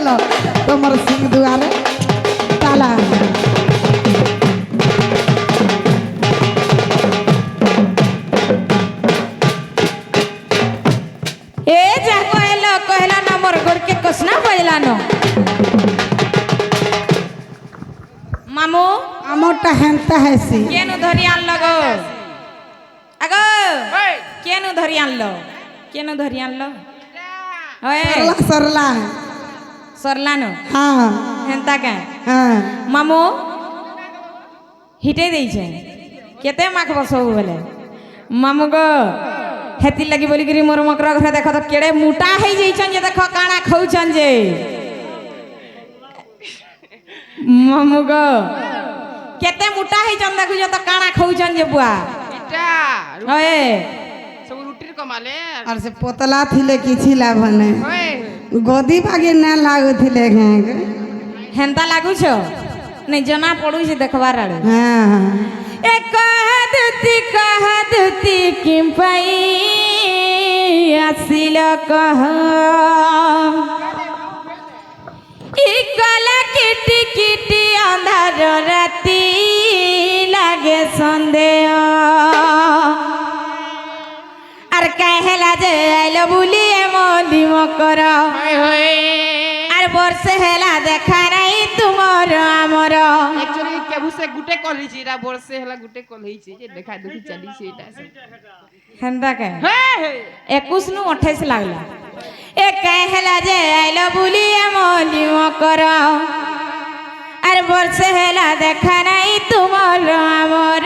देल तुमर सिंह दुआरे ताला ए जा कहला ना मोर गोर के कसना बजला न मामू আমটা হেনতা হেসি केनु धरी आनलो गो अगो केनु धरी आनलो ओए सरला सरला सरला न हाँ हेंता का हाँ मामू हिटे देई छे केते माख बसो बोले मामू गो हेती लगी बोली गिरी मोर मकरा घर देखो तो केड़े मोटा है जइछन जे देखो काना खाउछन जे मामू गो केते मोटा है जन देखु जे तो काना खाउछन जे बुआ इटा ओए सब रुटिर कमाले और से पोतला थिले किछि लाभने ओए गोदी भागे ना लागु थिले घे हेंता लागु छो नहीं जना पड़ू से देखबार आड़े हाँ ए कह दुती किम पाई आसिल कह ई कला किटी किटी अंधार राती लागे संदेह আর কাহেলা যে আইলো বুলিয়ে মলি মকর हाय हाय আর বর্ষে হেলা দেখা নাই তোমার আমার एक्चुअली केबु से गुटे कॉल हिची रा वर्षे हला गुटे कॉल हिची जे देखा देखी चली से एटा से হেন্দা কে हे 21 নু 28 লাগলা এ কাহেলা যে আইলো বুলিয়ে মলি মকর আর বর্ষে হেলা দেখা নাই তোমার আমার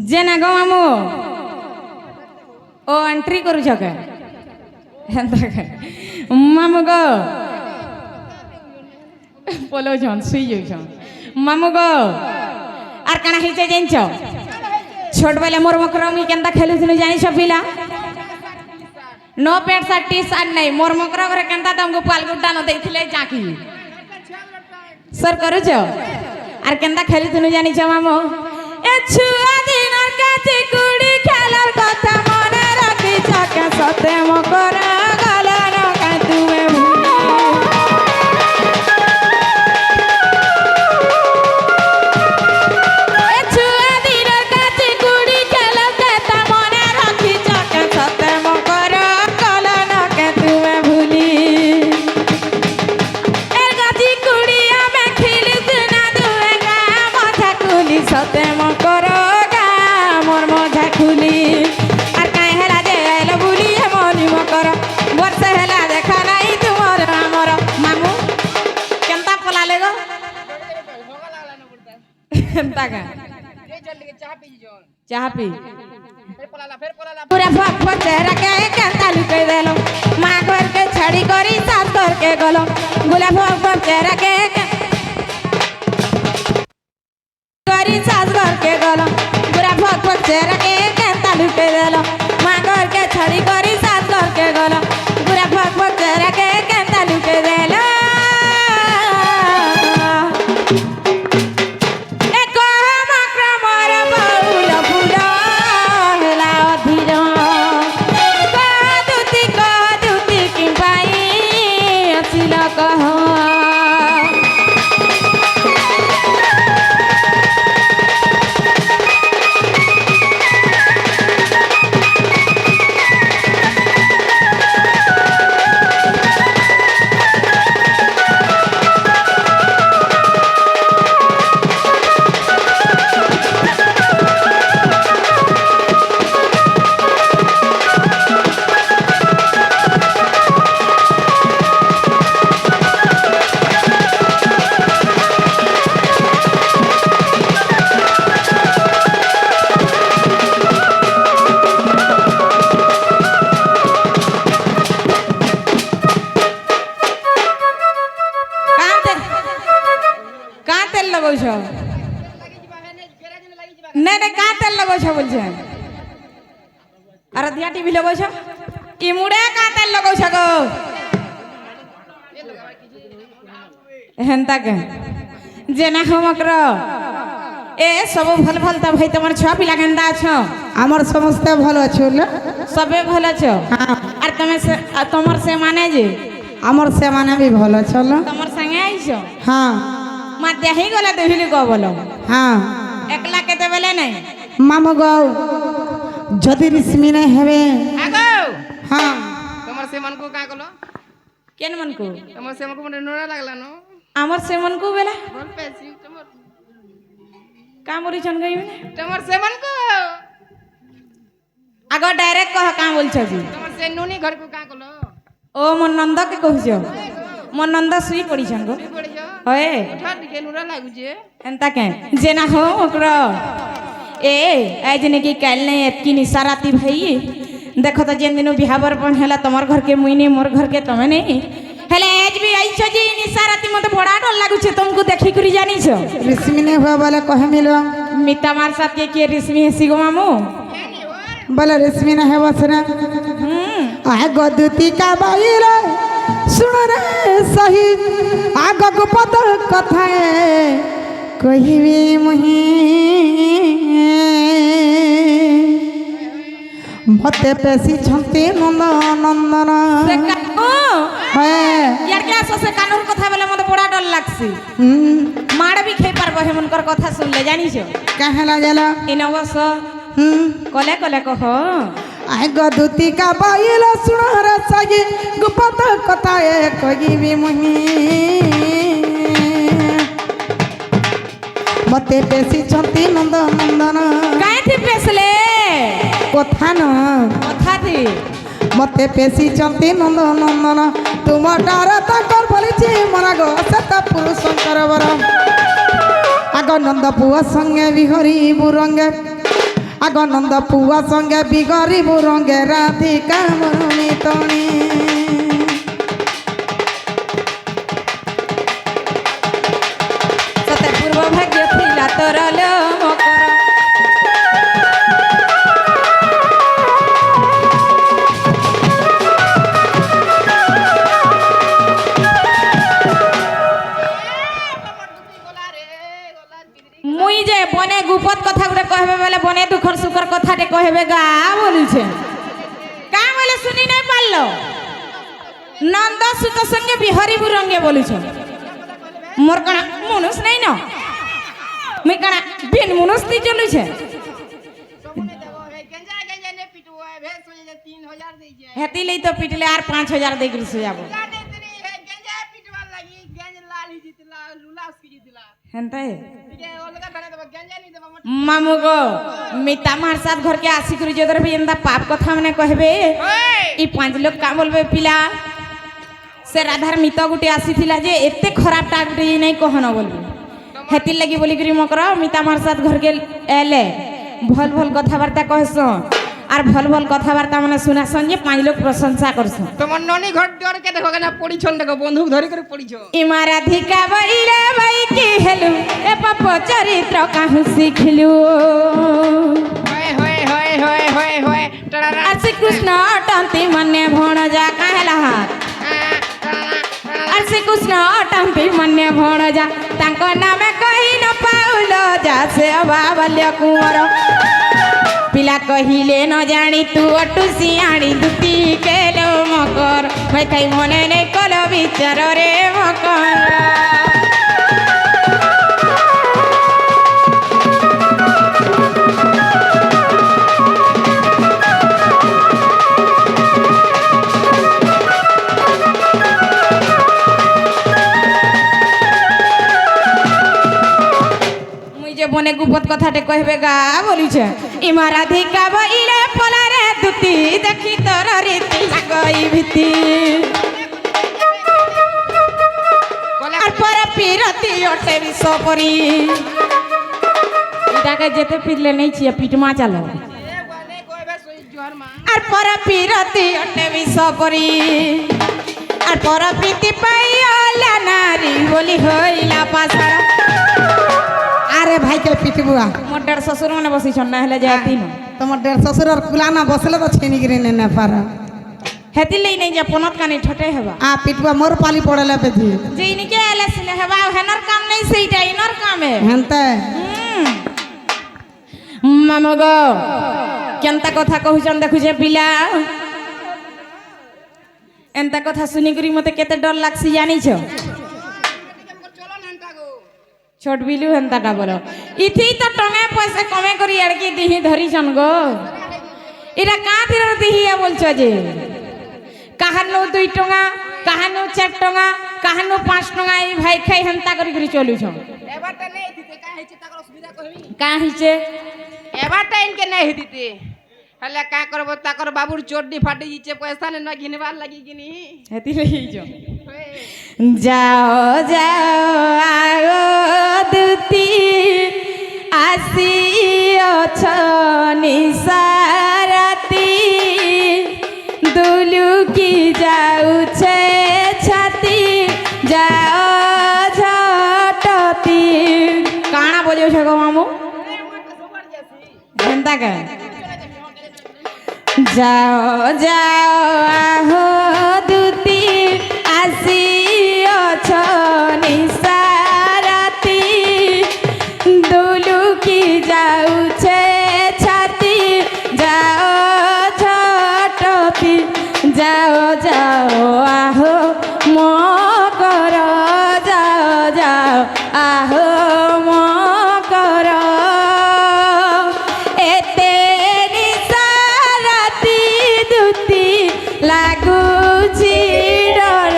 जेना गो मामू ओ एंट्री करू छके हेंता के मामू गो पोलो जन सुई जई छन मामू गो आर काना हिचे जेंच छोट बेले मोर मकरमी केनता खेलुथिलु जानि छ पिला नो पेट सा टी शर्ट नहीं मोर मकर घरे केनता तुमको पालगुड्डा न देथिले जाकी सर करू छ आर केनता खेलुथिलु जानि छ मामू ए छुआ दिनर काची कुड़ी खेलर कथा मने राखी छके सते मकर गलन का तुमे ए छुआ दिनर काची कुड़ी खेलर कथा मने राखी छके सते मकर गलन का तुमे भूली ए गाची कुड़िया में खिली सुना दुएगा मजा कुली सते मकर गा मोर मजा खुली आर काहे हेला जे आइलो बुली हे मनी मकर वर्ष हेला देखा नाही तुमर हमर मामू केनता पलाले गो केनता का चाह पी पूरा भक चेहरा के केनता लुकै देलो माँ घर के बोला भग तेरा के करी सास घर के गलो बुरा भग तेरा के तालू के देलो माँ घर के छड़ी करी सास घर के गलो बुरा भग तेरा के तालू के देलो नहीं नहीं कहाँ तेल लगो छो बोल छे अरधिया टीवी लगो छो ई मुड़े कहाँ तेल लगो छो गो हेंता के जेना हम अकरो ए सब भल भल त भाई तमर छुआ पिला केंदा छो আমার সমস্ত ভালো আছে লো सबे भल छो হ্যাঁ আর তুমি से तमर से माने जे আমার সে মানে বি ভালো চলো तमर संगे आइछो হ্যাঁ मा देही गला देहिली को बोलो হ্যাঁ एकला केते बेले नहीं মামু গো যদি রিসমি নাই হবে আগো হ্যাঁ তোমার সে মন কো কা কলো केन मन को তোমার সে মন কো মনে নোরা লাগলা নো आमर से मन को बेला बोल पैसी তোমার का मोरी चन गई ने তোমার সে মন কো आगो डायरेक्ट कह का बोल छी তোমার সে নুনি घर को का कलो ओ मन नंद के कहजो मन नंद सुई पड़ी छन गो पड़ जा ओए उठा दिखे नुरा लागु जे एंता के जेना हो ओकरो ए आज ने की काल नहीं एतकी निसाराती भाई देखो तो जेन दिनो बिहावर पन हला तमर घर के मुइनी मोर घर के तमे नहीं हेले आज भी आइछो जी निसाराती मते बड़ा डर लागु छे तुमको देखि करी जानी छो রিসমি নাই हुआ बोले कहे मिलो मिता मार साथ के रिश्मी है सिगो मामू बोले রিসমি না হবে সনা আয় গদুতি কা বাইরে শুন রে সহি আগক পদ কথায় কহিবি মুহি মতে পেশি ছন্তি নন্দ নন্দন से कानू হ্যাঁ यार क्या से कानूर कथा बोले मते बड़ा डर लागसी मार भी खाई पारबो हेमनकर कथा सुन ले जानी छो কাহেলা গেল इनवस कले कले कह আয় গদুতি কা বাইরে শুন রে সহি গুপত কথায় কহিবি মুহি মতে পেশি ছন্তি নন্দ নন্দন काहे थी पेसले কথা ন कथा थी মতে পেশি ছন্তি নন্দ নন্দন তোমার ডারে তাকর বলিছি মরা গো সত পুরুষঙ্কর বর আগ নন্দ পুয়া সঙ্গে বিহরি বুরঙ্গে আগ নন্দ পুয়া সঙ্গে বিহরি বুরঙ্গে রাধিকা মরুনি তনি सते पूर्व भाग्य थिला तोरल मकर मुई जे बने गुपत कथा गुटे कहबे बेले बने दुखर सुखर कथा टे कहबे गा बोली छे का बोले सुनी नहीं पारलो नंद सुत संगे बिहरी बुरंगे बोली छे मोर कणा मनुष नहीं न मैं कणा बिन मनुष ती चलू छे गंजा गंजा ने पिटो है भेस हो जे 3000 दे जे हेती लई तो पिटले आर 5000 दे गिर से जाबो गंजा पिटवा लगी गंज लाल ही जितला लूला उसकी जितला हेंता है ठीक है ओलगा बने देबो गंजा नहीं देबो मत मामू गो मिता मार साथ घर के आसी करी जदर भी एंदा पाप कथा मने कहबे ई 5 लोग का बोलबे पिला से राधार मित गुटे आसी थिला जे एते खराब टा गुटे नहीं कहन बोलबे हेती लगी बोली करी मकर मिता मार साथ घर के एले भल भल कथा वार्ता कहसो আর ভাল ভাল কথাবার্তা মানে শোনার সঙ্গে 5 লোক প্রশংসা করছো তোমার ননি ঘর দুয়ারকে দেখো কেন পড়িছন দেখো বন্ধুক ধরি করে পড়িছ ইমারাধিকা বইলে ভাই কি হেলু এ পাপ চরিত্র কাহু শিখিলু হয় হয় হয় হয় হয় হয় টাড়ারা আর শ্রীকৃষ্ণ অটন্তি মনে ভণজা কাহেলা হাত আর শ্রীকৃষ্ণ অটন্তি মনে ভণজা তাଙ୍କ নামে কহি ন পাউল যা ସେ ଅବାବଲ୍ୟ କୁંવର ପିଲା କହିଲେ ନ ଜାଣି ତୁ ଅଟୁ ସିଆଣି ଦୁତି କେଲୋ ମକର ଭାଇ ଖାଇ ମନେ ନେ କଲ ବିଚାରରେ ମକର মনে গুপত কথাটে কহবে গা বলিছে ইমারাধিকা বইলে পলারে দুতি দেখি তোর রীতি লাগই ভীতি আর পর পিরতি ওটে বিষ পরি এটাকে যেতে ফিরলে নেই ছিয়া পিটমা চালো আর পর পিরতি ওটে বিষ পরি আর পর প্রীতি পাইলা নারী বলি হইলা পাছাড় আরে ভাইকে পিটবুয়া মোর দেড় শ্বশুর মানে বসিছন না হলে যাইতি না তোমার দেড় শ্বশুর কুলানা বসলে তো ছিনিগিরি নে পার হেতি লই নাই যে পনত কানি ঠটে হেবা আ পিটবুয়া মোর পালি পড়লে বেজি যে ইনিকে এলে সিনে হেবা হেনর কাম নাই সেইটা ইনর কামে হেনতে মামা গো কেনতা কথা কহুছন দেখুছে পিলা এনতা কথা শুনি করি মতে কেতে ডর লাগছি জানিছ ছোট বিলু হেনতাটা বলো ইথি তো টঙে পয়সা কমে করি আড়কি দিহি ধরিছন গো এরা কাঁথির দিহিয়া বলছো যে কাহানো 2 টঙা কাহানো 4 টঙা কাহানো 5 টঙা এই ভাই খাই হেনতা করি করি চলুছ এবারটা নেই দিতে কা হইছে তাকর অসুবিধা কইবি কা হিছে এবারটা ইনকে নেই দিতে হলে কা করব তাকর বাবুর চোড্ডি ফাটি জিছে পয়সা নে না ঘিনবার লাগি কিনি হেতি রহিছ যাও যাও আগো দুতি আসিଅଛ নিসারাতি দুলুকি যাউছে ছাতি যাও ঝটতি কাଣା বলিছ গো মামু এন্তা কে যাও যাও আহো দুতি আসিଅছ নিসারাতি দুলুকি যাউছে ছাতি যাও ঝটতি যাও যাও আহো মকর যাও যাও আহো মকর এতে নিসারাতি দুতি লাগুছি ডর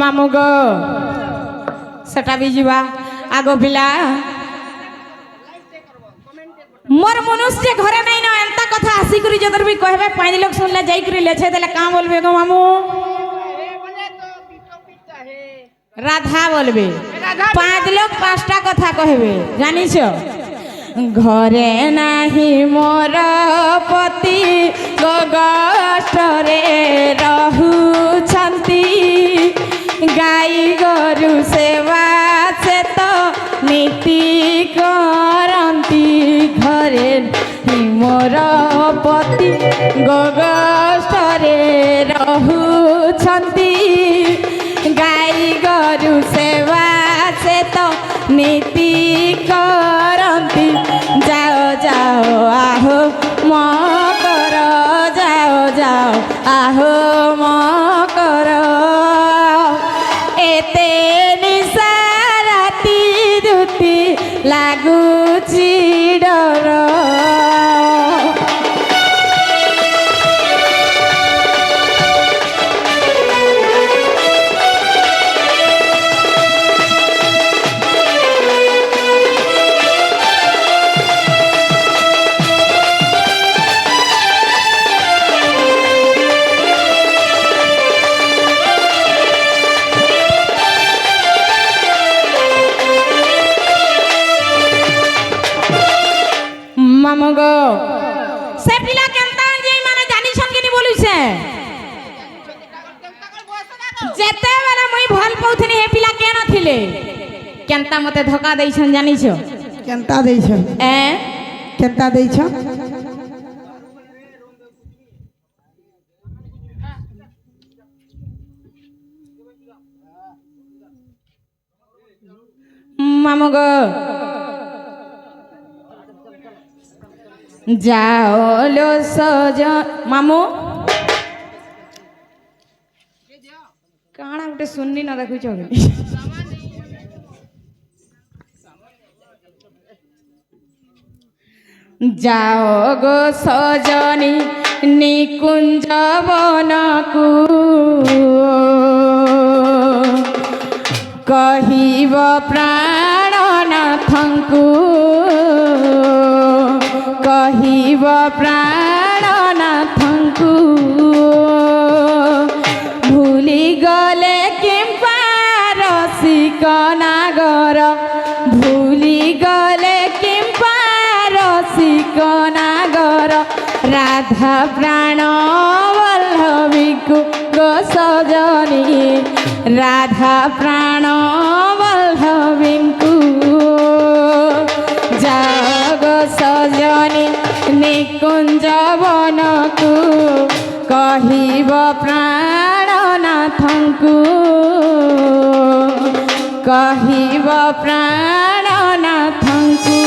মামু গো সেটা বি যা আগ পিলা মোর মনুষ্য ঘরে নাই না এন্তা কথা আসি করি যদর বি কহবে 5 লোক শুনলে যাই করি লেছে দেলে কা বলবে গো মামু রাধা বলবে 5 লোক 5টা কথা কহবে জানিছ ঘরে নাহি মোর পতি গগষ্টরে রহুছন্তি গাই গরু সেবা সে তো নীতি করন্তি ঘরে মোর পতি গগষ্টরে রহুছন্তি গাই গরু সেবা সে তো নীতি করন্তি যাও যাও আহো মকর যাও যাও আহো মকর এতে নিসারাতি মামু গো সে পিলা কেনতা যে মানে জানিছন কিনি বলুছে যেতেবেলে মুই ভাল পাউথিনি হে পিলা কেন থিলে কেনতা মতে ধোকা দেইছন জানিছ কেনতা ଦେଇଛ এ কেনতা ଦେଇଛ মামু গো যাও লো সজন মামু কাଣା গোটে শুননি না দেখুছ যাও গো সজনী নিকুঞ্জ বনকু কহিব প্রাণনাথଙ୍କୁ কহিব প্রাণনাথଙ୍କୁ ভুলি গলে কিম্পা রসিক নাগর ভুলি গলে কিম্পা রসিক নাগর রাধা প্রাণ বল্লভীକୁ গো সজনী রাধা প্রাণ বল্লভীଙ୍କୁ যাও গো সজনী নিকুঞ্জ বনকু কহিব প্রাণনাথଙ୍କୁ কহিব প্রাণনাথଙ୍କୁ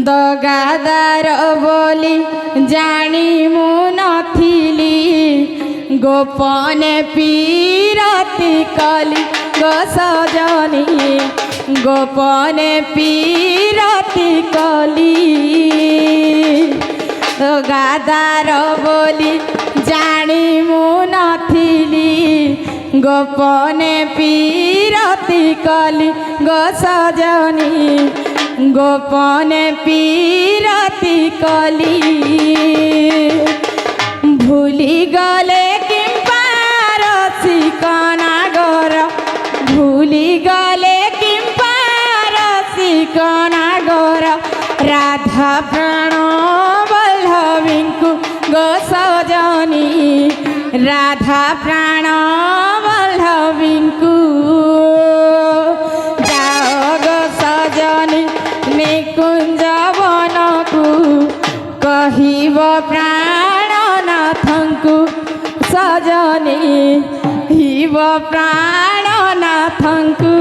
দগাদার বলি জানি মু নথিলি গোপনে পীরতি কলি গো সজনী গোপনে পীরতি কলি দগাদার বলি জানি মু নথিলি গোপনে পীরতি কলি গো সজনী গোপনে পীরতি কলি ভুলি গলে কিম্পা রসিক নাগর ভুলি গলে কিম্পা রসিক নাগর রাধা প্রাণ বল্লভীଙ୍କୁ গো সজনী রাধা প্রাণ বল্লভীଙ୍କୁ যাও গো সজনী নিকুঞ্জ বনকু কহিব প্রাণনাথଙ୍କୁ সজনী হিব প্রাণনাথଙ୍କୁ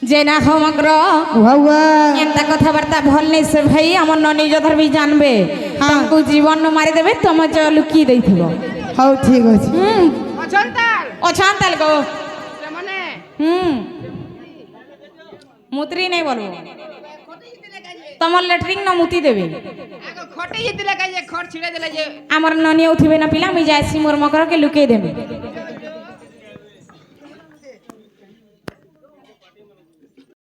जेना समग्र हुआ एंता कथबार्ता भल नहीं से भाई हमर ननी जधर भी जानबे तुमको जीवन न मारी देबे तुम जो लुकी देइथिबो हौ ठीक अछि অছন্তাল अछांतल गो মানে मुतरी नहीं बोलबो तमर लेटरिंग न मुती देबे আগে খটে দিলে কাজে খট ছিড়ে দিলে যে हमर ननी उठिबे ना पिला मी जायसी मोर मकर के लुके देबे